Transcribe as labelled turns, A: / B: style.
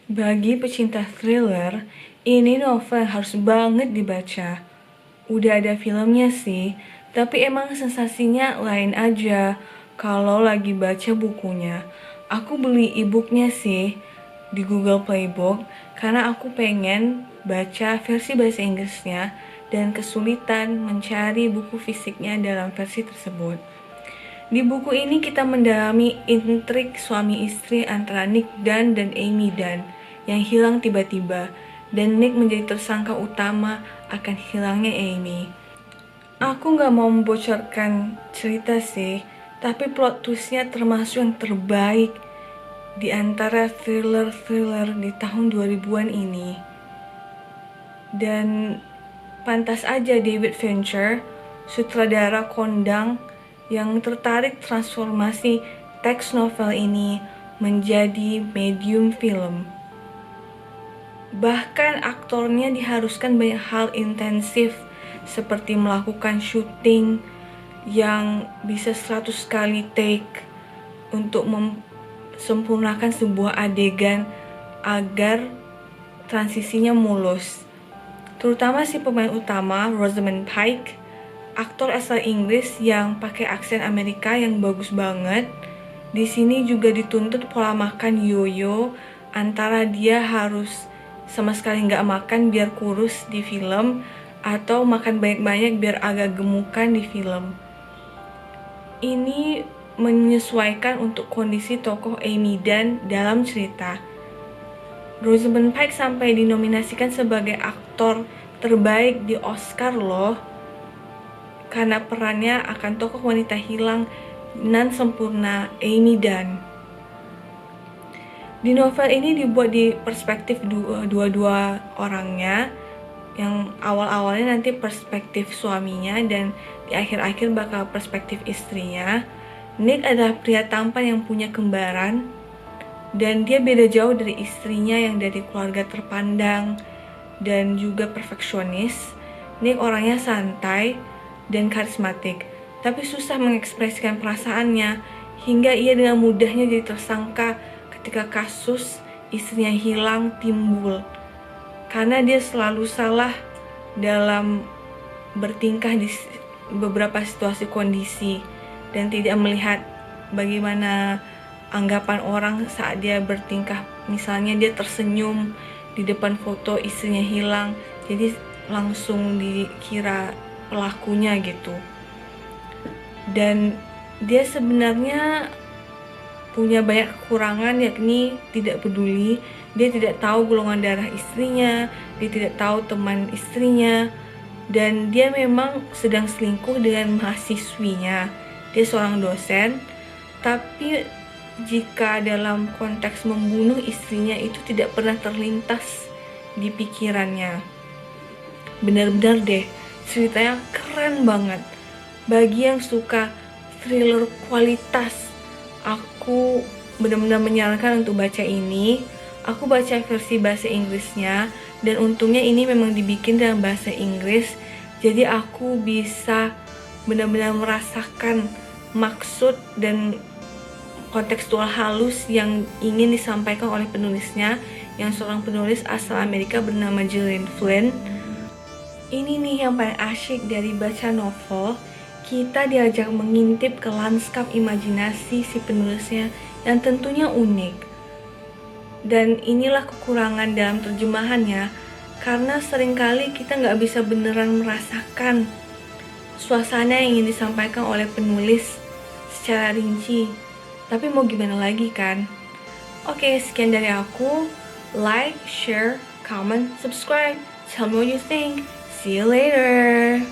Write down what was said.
A: Bagi pecinta thriller, ini novel yang harus banget dibaca. Udah ada filmnya sih, tapi emang sensasinya lain aja kalau lagi baca bukunya. Aku beli e-booknya sih di Google Playbook karena aku pengen baca versi bahasa Inggrisnya dan kesulitan mencari buku fisiknya dalam versi tersebut. Di buku ini kita mendalami intrik suami istri antara Nick Dunn dan Amy Dunn yang hilang tiba-tiba, dan Nick menjadi tersangka utama akan hilangnya Amy. Aku gak mau membocorkan cerita sih, tapi plot twistnya termasuk yang terbaik di antara thriller-thriller di tahun 2000-an ini. Dan pantas aja David Fincher, sutradara kondang yang tertarik transformasi teks novel ini menjadi medium film. Bahkan aktornya diharuskan banyak hal intensif seperti melakukan syuting yang bisa 100 kali take untuk sempurnakan sebuah adegan agar transisinya mulus. Terutama si pemain utama, Rosamund Pike, aktor asal Inggris yang pakai aksen Amerika yang bagus banget. Di sini juga dituntut pola makan yoyo antara dia harus sama sekali nggak makan biar kurus di film atau makan banyak-banyak biar agak gemukan di film. Ini menyesuaikan untuk kondisi tokoh Amy Dunn dalam cerita. Rosamund Pike sampai dinominasikan sebagai aktor terbaik di Oscar loh, karena perannya akan tokoh wanita hilang nan sempurna Amy Dunn. Di novel ini dibuat di perspektif dua-dua orangnya, yang awal-awalnya nanti perspektif suaminya dan di akhir-akhir bakal perspektif istrinya. Nick adalah pria tampan yang punya kembaran, dan dia beda jauh dari istrinya yang dari keluarga terpandang dan juga perfeksionis. Nick orangnya santai dan karismatik, tapi susah mengekspresikan perasaannya hingga ia dengan mudahnya jadi tersangka ketika kasus istrinya hilang timbul. Karena dia selalu salah dalam bertingkah di beberapa situasi kondisi dan tidak melihat bagaimana anggapan orang saat dia bertingkah. Misalnya dia tersenyum di depan foto istrinya hilang, jadi langsung dikira pelakunya gitu. Dan dia sebenarnya punya banyak kekurangan, yakni tidak peduli. Dia tidak tahu golongan darah istrinya, dia tidak tahu teman istrinya, dan dia memang sedang selingkuh dengan mahasiswinya. Dia seorang dosen, tapi jika dalam konteks membunuh istrinya itu tidak pernah terlintas di pikirannya. Benar-benar deh, ceritanya keren banget. Bagi yang suka thriller kualitas, aku benar-benar menyarankan untuk baca ini. Aku baca versi bahasa Inggrisnya, dan untungnya ini memang dibikin dalam bahasa Inggris, jadi aku bisa benar-benar merasakan maksud dan kontekstual halus yang ingin disampaikan oleh penulisnya, yang seorang penulis asal Amerika bernama Gillian Flynn. Ini nih yang paling asyik dari baca novel. Kita diajak mengintip ke lanskap imajinasi si penulisnya yang tentunya unik. Dan inilah kekurangan dalam terjemahannya, karena seringkali kita nggak bisa beneran merasakan suasana yang ingin disampaikan oleh penulis secara rinci. Tapi mau gimana lagi kan? Oke, sekian dari aku. Like, share, comment, subscribe. Tell me what you think. See you later.